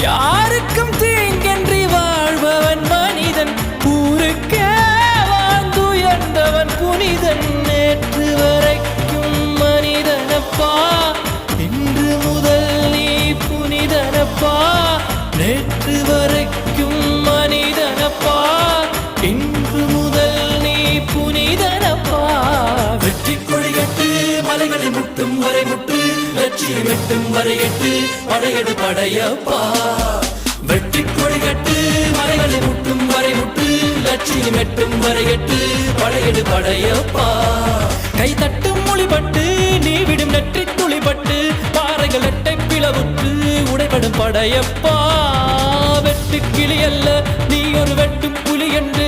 யாருக்கும் தீங்கன்றி வாழ்பவன் மனிதன், ஊருக்கே வாழ்ந்துயர்ந்தவன் புனிதன். நேற்று வரைக்கும் மனிதனப்பா, இன்று முதல் நீ புனிதனப்பா. நேற்று வரைக்கும் மனிதனப்பா, இன்று முதல் நீ புனிதனப்பா. வெற்றி கொடிகட்டு மலைகளை முட்டும் வரை முட்டு, லட்சியம் எட்டும் வரை எட்டு, படையெடு படையப்பா. வெற்றி கொடிகட்டு மலைகளை முட்டும் வரை முட்டு, லட்சியம் எட்டும் வரை எட்டு, படையெடு படையப்பா. கை தட்டும் மொழிபட்டு நீ விடும் நெற்றி துளிபட்டு, பாறைகள் எட்டை பிளவுற்று உடைபடும் படையப்பா. வெட்டு கிளி அல்ல நீ ஒரு வெட்டும் புலி என்று